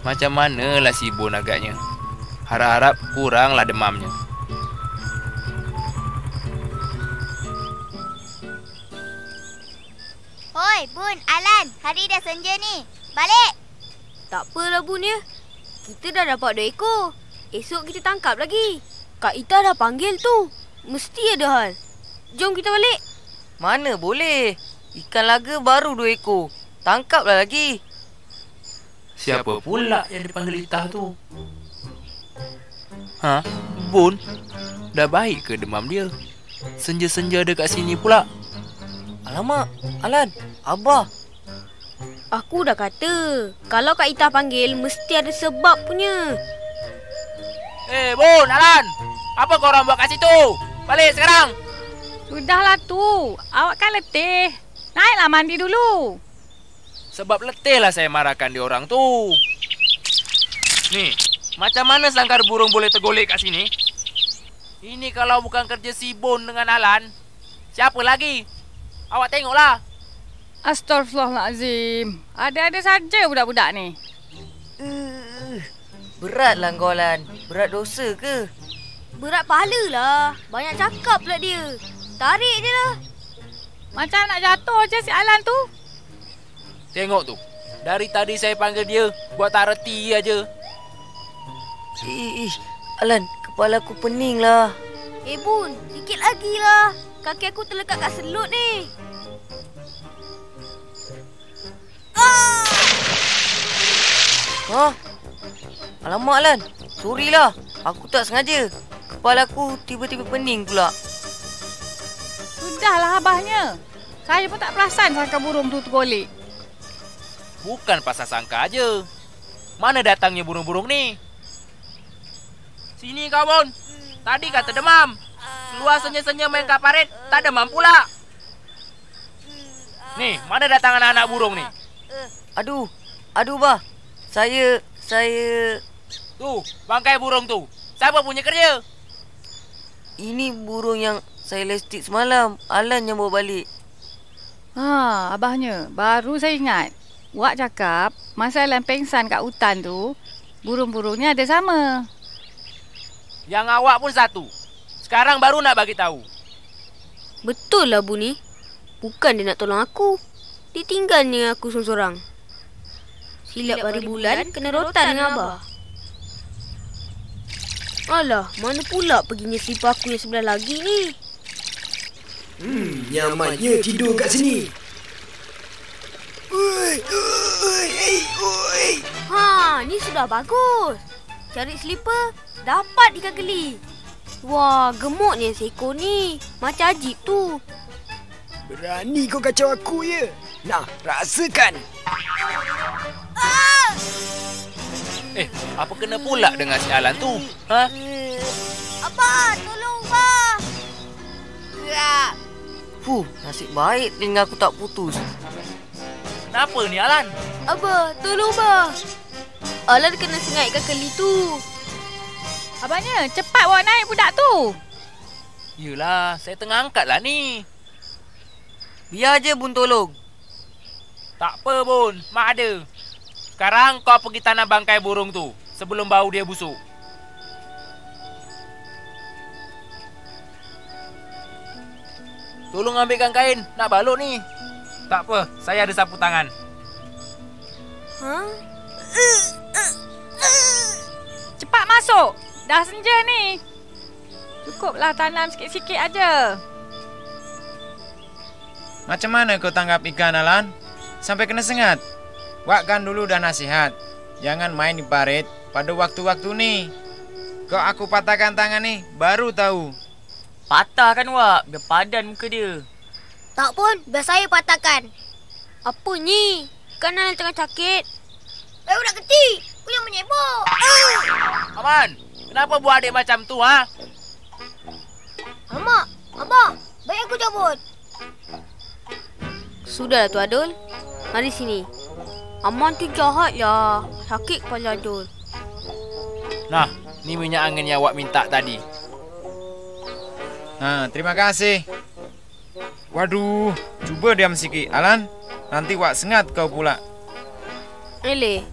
Macam manalah si Bon agaknya. Harap-harap kuranglah demamnya. Hoi, Bun, Alan. Hari dah senja ni. Balik. Tak apalah Bun ya. Kita dah dapat 2 ekor. Esok kita tangkap lagi. Kak Ita dah panggil tu. Mesti ada hal. Jom kita balik. Mana boleh. Ikan laga baru 2 ekor. Tangkaplah lagi. Siapa pula yang dipanggil Itah tu? Ha? Bon? Dah baik ke demam dia? Senja-senja ada kat sini pula. Alamak, Alan, Abah. Aku dah kata, kalau Kak Ita panggil, mesti ada sebab punya. Bon, Alan! Apa korang buat kat situ? Balik sekarang! Sudahlah tu. Awak kan letih. Naiklah mandi dulu. Sebab letih lah saya marahkan diorang tu. Ni, macam mana sangkar burung boleh tergolek kat sini? Ini kalau bukan kerja si Bon dengan Alan, siapa lagi? Awak tengoklah. Astaghfirullahalazim. Ada-ada saja budak-budak ni. Beratlah kau, Alan. Berat dosa ke? Berat pahala lah. Banyak cakap pula dia. Tarik je lah. Macam nak jatuh je si Alan tu. Tengok tu. Dari tadi saya panggil dia, buat tak reti aja. Alan, kepala aku pening lah. Bun, sikit lagi lah. Kaki aku terlekat kat selut ni. Ha? Alamak, Alan. Sorry lah. Aku tak sengaja. Kepala aku tiba-tiba pening pula. Sudahlah abahnya. Saya pun tak perasan sangka burung tu tergolek. Bukan pasal sangka aja. Mana datangnya burung-burung ni? Sini kau, Bon. Tadi kata demam. Keluar senyum-senyum main kat parit, tak demam pula. Ni, mana datang anak-anak burung ni? Aduh, bah. Saya... Tu, bangkai burung tu. Siapa punya kerja? Ini burung yang saya lestik semalam. Alan yang bawa balik. Abahnya. Baru saya ingat. Wak cakap, masa Alan pengsan kat hutan tu, burung-burungnya ada sama. Yang awak pun satu. Sekarang baru nak bagi tahu. Betul lah Bu ni. Bukan dia nak tolong aku. Dia tinggalnya aku sorang-sorang. Silap hari bulan, kena rotan dengan Abah. Alah, mana pula perginya selipar aku yang sebelah lagi ni? Nyamannya tidur kat sini. Ni sudah bagus. Cari selipar, dapat ikan keli. Wah, gemuknya seekor ni. Macam Ajib tu. Berani kau kacau aku ya? Nah, rasakan. Apa kena pula dengan si Alan tu? Ha? Abah, tolong, Abah. Nasib baik telinga aku tak putus. Kenapa ni, Alan? Abah, tolong Abah. Alan kena sengat ikan keli tu. Abahnya, cepat bawa naik budak tu. Yelah, saya tengah angkat lah ni. Biar je Bun tolong. Tak apa, Bon. Mak ada. Sekarang kau pergi tanam bangkai burung tu sebelum bau dia busuk. Tolong ambilkan kain. Nak balut ni. Tak apa. Saya ada sapu tangan. Cepat masuk. Dah senja ni. Cukuplah tanam sikit-sikit aja. Macam mana kau tangkap ikan, Alan? Sampai kena sengat. Wak kan dulu dah nasihat. Jangan main di parit pada waktu-waktu ni. Kau aku patahkan tangan ni, baru tahu. Patah kan, Wak? Biar padan muka dia. Tak pun, biar saya patahkan. Apa ni? Kan Alan tengah sakit. Budak kecil, aku yang menyebok. Aman, kenapa buat adik macam tu, ha? Mak, Abah, baik aku cabut. Sudahlah Tu Adul. Mari sini. Aman tu jahat lah. Sakit kepala Adul. Nah, ni minyak angin yang awak minta tadi. Terima kasih. Waduh, cuba diam sikit, Alan. Nanti Wak sengat kau pula.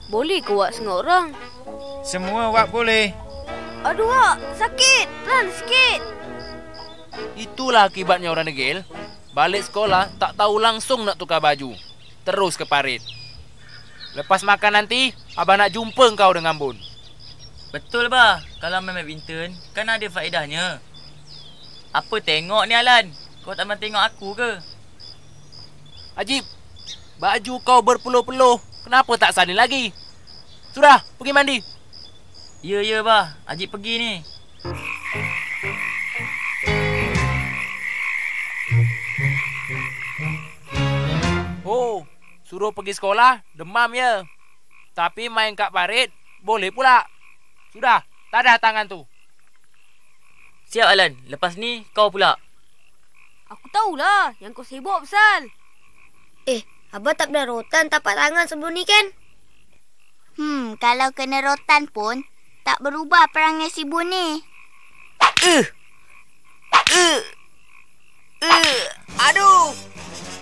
boleh ke Wak sengok orang? Semua Wak boleh. Aduh Wak, sakit. Pelan sikit. Itulah akibatnya orang degil. Balik sekolah tak tahu langsung nak tukar baju. Terus ke parit. Lepas makan nanti, abang nak jumpa kau dengan Bun. Betul bah. Kalau main badminton, kan ada faedahnya. Apa tengok ni Alan? Kau tak main tengok aku ke? Ajib, baju kau berpeluh-peluh. Kenapa tak salin lagi? Sudah, pergi mandi. Ya bah. Ajib pergi ni. Oh, suruh pergi sekolah, demam ya. Tapi main kat parit, boleh pula. Sudah, tadah tangan tu. Siap Alan. Lepas ni kau pula. Aku tahulah yang kau sibuk pasal. Abah tak pernah rotan tapak tangan sebelum ni kan? Kalau kena rotan pun, tak berubah perangai si Bun ni. Aduh.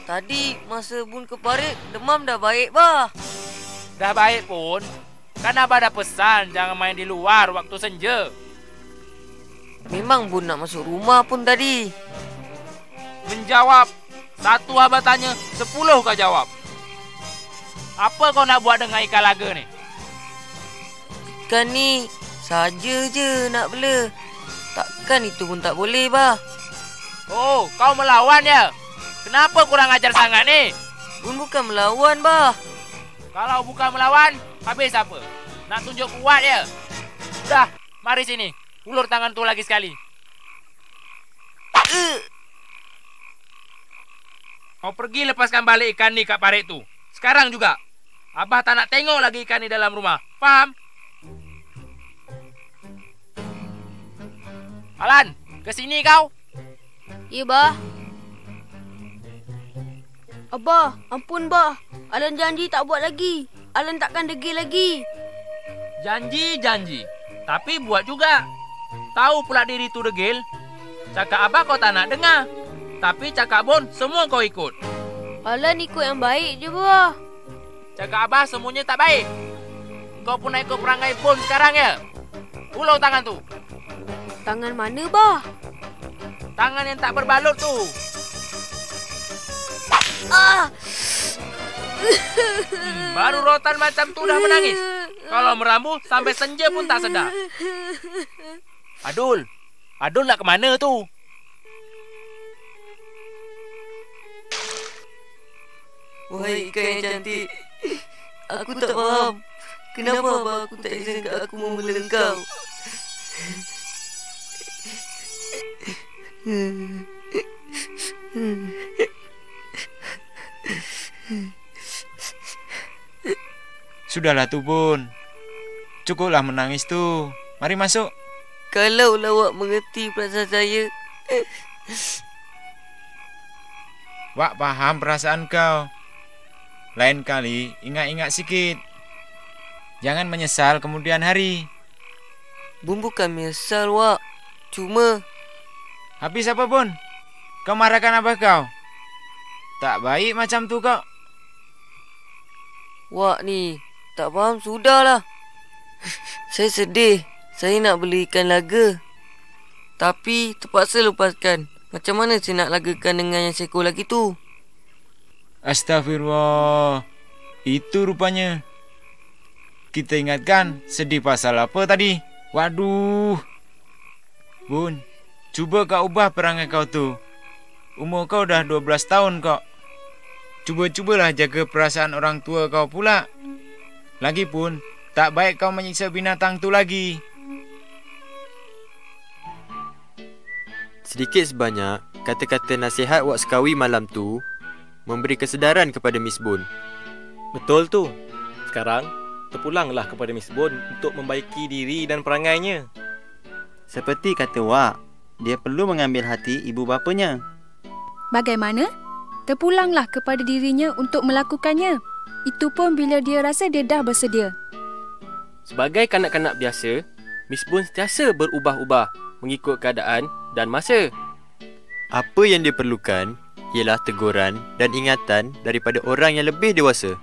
Tadi masa Bun ke parit, demam dah baik bah. Dah baik pun, kan abah dah pesan jangan main di luar waktu senja. Memang Bun nak masuk rumah pun tadi. Menjawab. Satu abah tanya, 10 kau jawab. Apa kau nak buat dengan ikan laga ni? Ikan ni saja je nak bela. Takkan itu pun tak boleh bah. Oh, kau melawan ya? Kenapa kurang ajar sangat ni? Bun bukan melawan bah. Kalau bukan melawan, habis apa? Nak tunjuk kuat ya? Dah, mari sini. Ulur tangan tu lagi sekali. Kau pergi lepaskan balik ikan ni kat parit tu. Sekarang juga. Abah tak nak tengok lagi ikan ni dalam rumah. Faham? Alan, ke sini kau. Ya, Bah. Abah, ampun Bah. Alan janji tak buat lagi. Alan takkan degil lagi. Janji. Tapi buat juga. Tahu pula diri tu degil. Cakap abah kau tak nak dengar. Tapi cakap Bun, semua kau ikut. Alan ikut yang baik je, Bah. Cakap abah semuanya tak baik. Kau pun nak ikut perangai Bun sekarang ya? Ulur tangan tu. Tangan mana, Bah? Tangan yang tak berbalut tu. Baru rotan macam tu dah menangis. Kalau meramu sampai senja pun tak sedar. Adul nak ke mana tu? Wahai ikan yang cantik, aku tak faham kenapa abah aku tak izinkan aku membela kau. Sudahlah tu Bun. Cukuplah menangis tu. Mari masuk. Kalau awak mengerti perasaan saya. Wak faham perasaan kau. Lain kali ingat-ingat sikit. Jangan menyesal kemudian hari. Bun bukan menyesal, Wak. Cuma... Habis apa Bun? Kau marahkan abah kau? Tak baik macam tu kau. Wak ni, tak faham sudahlah. Saya sedih. Saya nak beli ikan laga. Tapi terpaksa lepaskan. Macam mana saya nak lagakan dengan yang seekor lagi tu? Astagfirullah. Itu rupanya. Kita ingatkan sedih pasal apa tadi? Waduh. Bun, cuba kau ubah perangai kau tu. Umur kau dah 12 tahun kok. Cubalah jaga perasaan orang tua kau pula. Lagipun, tak baik kau menyiksa binatang tu lagi. Sedikit sebanyak, kata-kata nasihat Wak Sekawi malam tu memberi kesedaran kepada Miss Bun. Betul tu. Sekarang, terpulanglah kepada Miss Bun untuk membaiki diri dan perangainya. Seperti kata Wak, dia perlu mengambil hati ibu bapanya. Bagaimana? Terpulanglah kepada dirinya untuk melakukannya. Itu pun bila dia rasa dia dah bersedia. Sebagai kanak-kanak biasa, Miss Bun sentiasa berubah-ubah mengikut keadaan dan masa. Apa yang dia perlukan ialah teguran dan ingatan daripada orang yang lebih dewasa.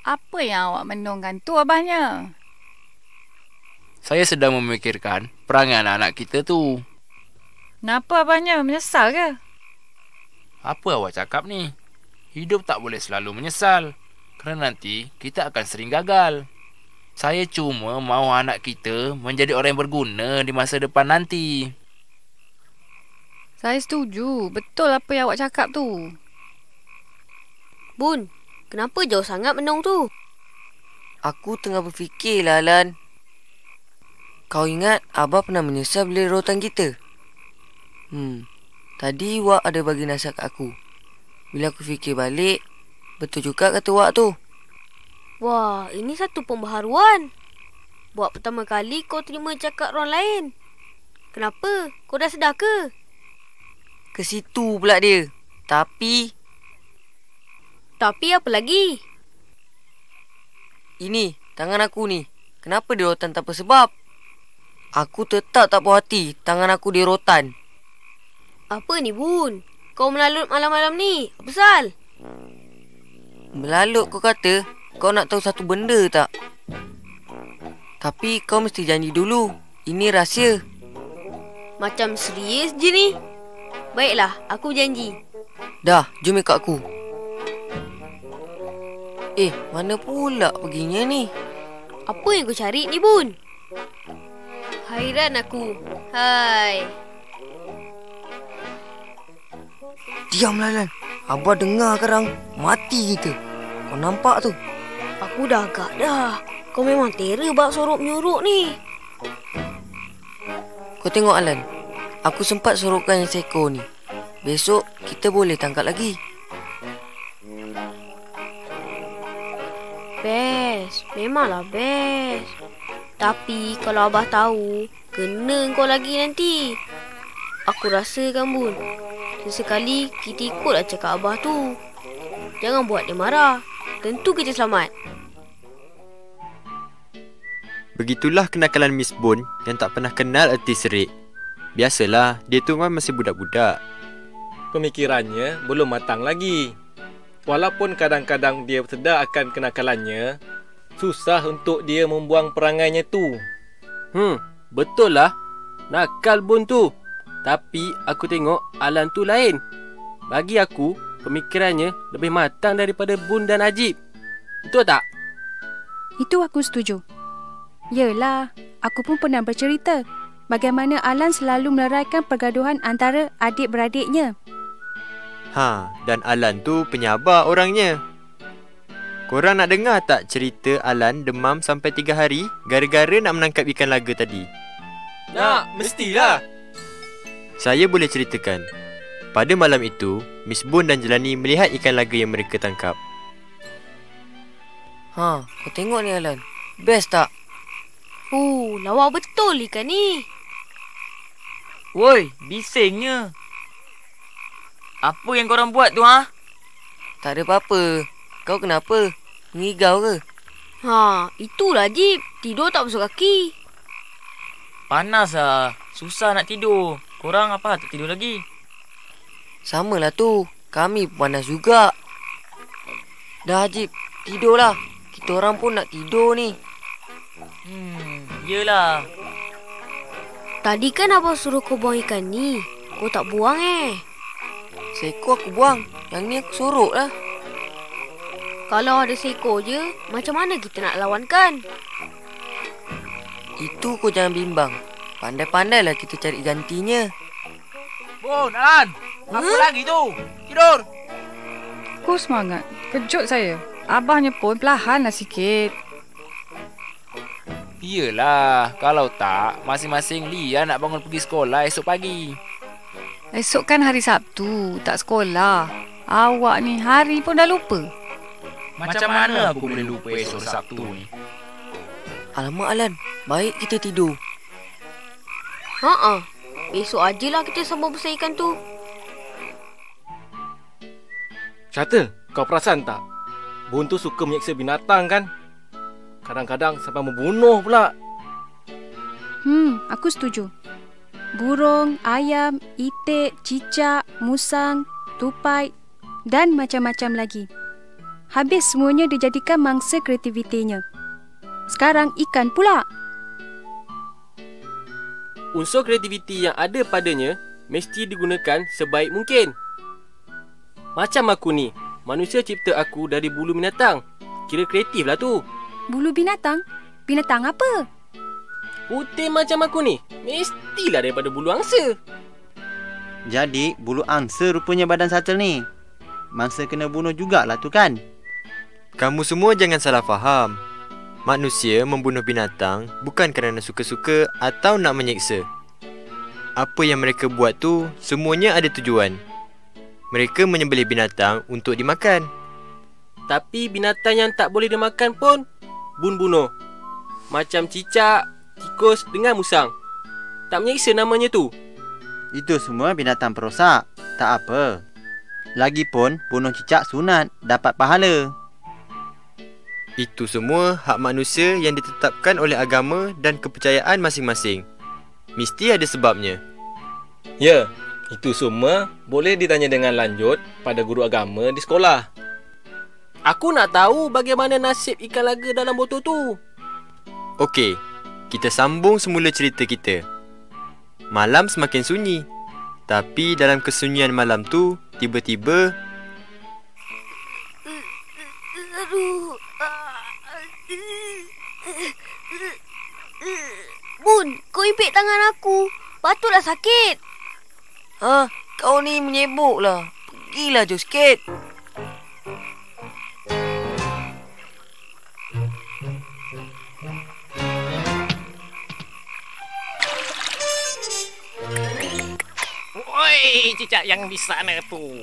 Apa yang awak menungkan tu abahnya? Saya sedang memikirkan perangai anak-anak kita tu. Kenapa abahnya? Menyesal ke? Apa awak cakap ni? Hidup tak boleh selalu menyesal. Kerana nanti kita akan sering gagal. Saya cuma mahu anak kita menjadi orang yang berguna di masa depan nanti. Saya setuju. Betul apa yang awak cakap tu. Bun, kenapa jauh sangat menung tu? Aku tengah berfikirlah, Alan. Kau ingat Abah pernah menyesal beli rotan kita? Tadi Wak ada bagi nasihat kat aku. Bila aku fikir balik, betul juga kata Wak tu. Wah, ini satu pembaharuan. Buat pertama kali kau terima cakap orang lain. Kenapa? Kau dah sedar ke? Ke situ pula dia. Tapi apa lagi? Ini, tangan aku ni. Kenapa dia rotan tanpa sebab? Aku tetap tak puas hati tangan aku dia rotan. Apa ni, Bun? Kau melalut malam-malam ni. Apa pasal? Melalut kau kata? Kau nak tahu satu benda tak? Tapi kau mesti janji dulu. Ini rahsia. Macam serius je ni. Baiklah, aku janji. Dah, jom ikut aku. Mana pula perginya ni? Apa yang kau cari ni, Bun? Hairan aku. Hai. Diamlah, Lan. Abah dengar sekarang. Mati kita. Kau nampak tu? Aku dah agak dah. Kau memang terror bab sorok-menyorok ni. Kau tengok, Alan. Aku sempat sorokkan yang seekor ni. Besok kita boleh tangkap lagi. Best. Memanglah best. Tapi kalau Abah tahu, kena kau lagi nanti. Aku rasa kan, Bun. Sesekali kita ikutlah cakap Abah tu. Jangan buat dia marah. Tentu kita selamat. Begitulah kenakalan Miss Bun yang tak pernah kenal erti serik. Biasalah, dia tu kan masih budak-budak. Pemikirannya belum matang lagi. Walaupun kadang-kadang dia sedar akan kenakalannya, susah untuk dia membuang perangainya tu. Betul lah. Nakal Bun tu. Tapi aku tengok Alan tu lain. Bagi aku, pemikirannya lebih matang daripada Bun dan Ajib. Betul tak? Itu aku setuju. Yelah, aku pun pernah bercerita bagaimana Alan selalu meleraikan pergaduhan antara adik-beradiknya. Dan Alan tu penyabar orangnya. Korang nak dengar tak cerita Alan demam sampai 3 hari gara-gara nak menangkap ikan laga tadi? Nak, mestilah. Saya boleh ceritakan. Pada malam itu, Miss Bun dan Jelani melihat ikan laga yang mereka tangkap. Kau tengok ni, Alan. Best tak? Lawa betul ikan ni. Woi, bisingnya. Apa yang korang buat tu, Tak ada apa-apa. Kau kenapa? Ngigau ke? Itulah Jip. Tidur tak basuh kaki. Panas lah. Susah nak tidur. Korang apa tak tidur lagi? Samalah tu. Kami panas juga. Dah, Jip. Tidurlah. Kita orang pun nak tidur ni. Yelah. Tadi kan abang suruh kau buang ikan ni. Kau tak buang Seekor aku buang. Yang ni aku sorok lah. Kalau ada seekor je, macam mana kita nak lawankan? Itu kau jangan bimbang. Pandai-pandailah kita cari gantinya. Bun, Alan. Apa lagi tu? Tidur. Kau semangat. Kejut saya. Abahnya pun perlahanlah sikit. Iyalah, kalau tak, masing-masing Lia nak bangun pergi sekolah esok pagi. Esok kan hari Sabtu, tak sekolah. Awak ni hari pun dah lupa. Macam mana aku boleh lupa esok Sabtu ni? Alamak, Alan. Baik kita tidur. Besok ajalah kita sambung besar ikan tu. Syata, kau perasan tak? Bun tu suka menyeksa binatang kan? Kadang-kadang sampai membunuh pula. Aku setuju. Burung, ayam, itik, cicak, musang, tupai dan macam-macam lagi. habis semuanya dijadikan mangsa kreativitinya. Sekarang ikan pula. Unsur kreativiti yang ada padanya mesti digunakan sebaik mungkin. Macam aku ni, manusia cipta aku dari bulu binatang. Kira kreatif lah tu. Bulu binatang? Binatang apa? Putih macam aku ni, mestilah daripada bulu angsa. Jadi, bulu angsa rupanya badan Satel ni. Mangsa kena bunuh jugalah tu kan? Kamu semua jangan salah faham. Manusia membunuh binatang bukan kerana suka-suka atau nak menyeksa. Apa yang mereka buat tu semuanya ada tujuan. Mereka menyembelih binatang untuk dimakan. Tapi binatang yang tak boleh dimakan pun bunuh. Macam cicak, tikus dengan musang. Tak menyeksa namanya tu. Itu semua binatang perosak. Tak apa. Lagipun, bunuh cicak sunat, dapat pahala. Itu semua hak manusia yang ditetapkan oleh agama dan kepercayaan masing-masing. Mesti ada sebabnya. Ya, itu semua boleh ditanya dengan lanjut pada guru agama di sekolah. Aku nak tahu bagaimana nasib ikan laga dalam botol tu. Okey, kita sambung semula cerita kita. Malam semakin sunyi. Tapi dalam kesunyian malam tu, tiba-tiba... Bun, kau impit tangan aku. Patutlah sakit. Kau ni menyebuk lah. Pergilah jauh sikit. Oi, cicak yang di sana tu.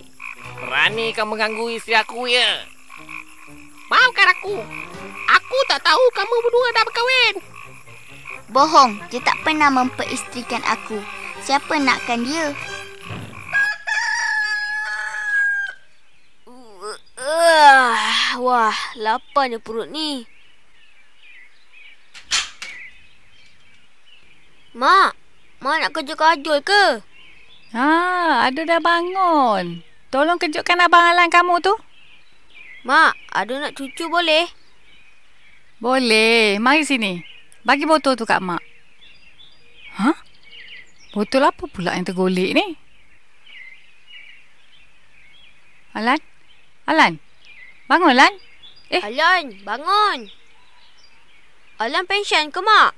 Berani kau mengganggu isteri aku ya? Maafkan aku. Aku tak tahu kamu berdua dah berkahwin. Bohong, dia tak pernah memperistrikan aku. Siapa nakkan dia? Wah, laparnya perut ni. Mak nak kerja kajul ke? Adu dah bangun. Tolong kejutkan abang Alan kamu tu. Mak, Adu nak cucu boleh? Boleh. Mari sini. Bagi botol tu kat mak. Botol apa pula yang tergolek ni? Alan? Bangun, Alan. Alan, bangun. Alan pension ke, Mak?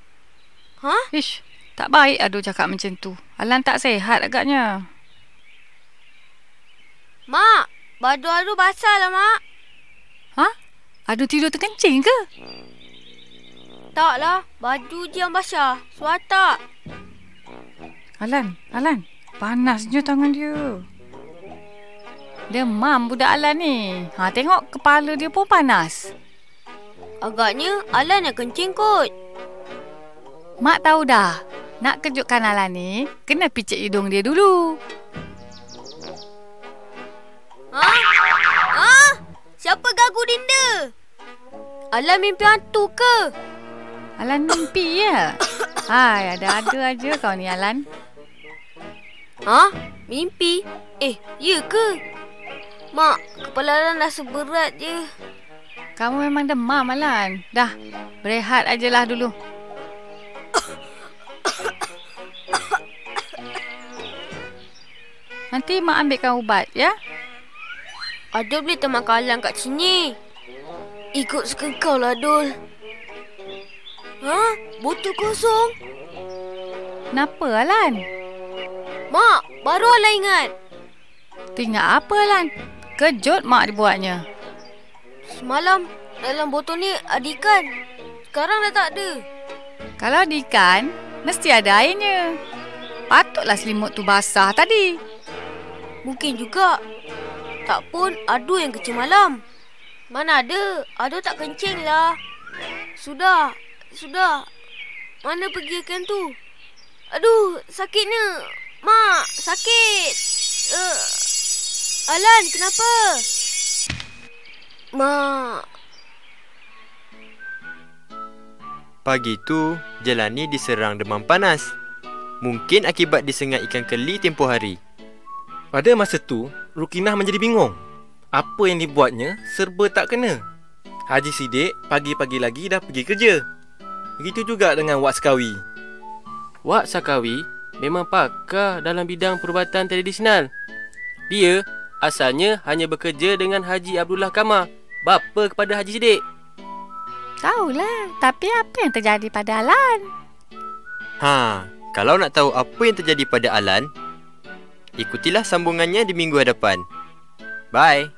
Ish, tak baik Adu cakap macam tu. Alan tak sihat agaknya. Mak, baju Adu basah lah, Mak. Adu tidur terkencing ke? Taklah, baju je yang basah. Suar tak? Alan, panasnya tangan dia. Demam budak Alan ni. Tengok kepala dia pun panas. Agaknya Alan nak kencing kot. Mak tahu dah. Nak kejutkan Alan ni, kena picit hidung dia dulu. Siapa gagu dinda? Alan mimpi hantu ke? Alan mimpi ya? Ada aja kau ni Alan. Mimpi? Ya ke? Mak, kepala Alan dah seberat je. Kamu memang demam Alan. Dah, berehat ajalah dulu. Nanti Mak ambilkan ubat, ya? Adul boleh temankan Alan kat sini. Ikut suka kau lah, Adul. Botol kosong. Kenapa, Alan? Mak, baru Alan ingat. Ingat apa, Alan? Kejut Mak dibuatnya. Semalam, dalam botol ni ada ikan. Sekarang dah tak ada. Kalau ada ikan, mesti ada airnya. Patutlah selimut tu basah tadi. Mungkin juga. Tak pun Adu yang kecil malam. Mana ada? Adu tak kencing lah. Sudah. Mana pergi ikan tu? Aduh, sakitnya. Mak, sakit. Alan, kenapa? Mak. Pagi tu, Jelani diserang demam panas. Mungkin akibat disengat ikan keli tempoh hari. Pada masa tu, Rukinah menjadi bingung. Apa yang dibuatnya serba tak kena. Haji Sidik pagi-pagi lagi dah pergi kerja. Begitu juga dengan Wak Sekawi. Wak Sakawi memang pakar dalam bidang perubatan tradisional. Dia asalnya hanya bekerja dengan Haji Abdullah Kamar, bapa kepada Haji Sidik. Tahulah, tapi apa yang terjadi pada Alan? Kalau nak tahu apa yang terjadi pada Alan, ikutilah sambungannya di minggu hadapan. Bye.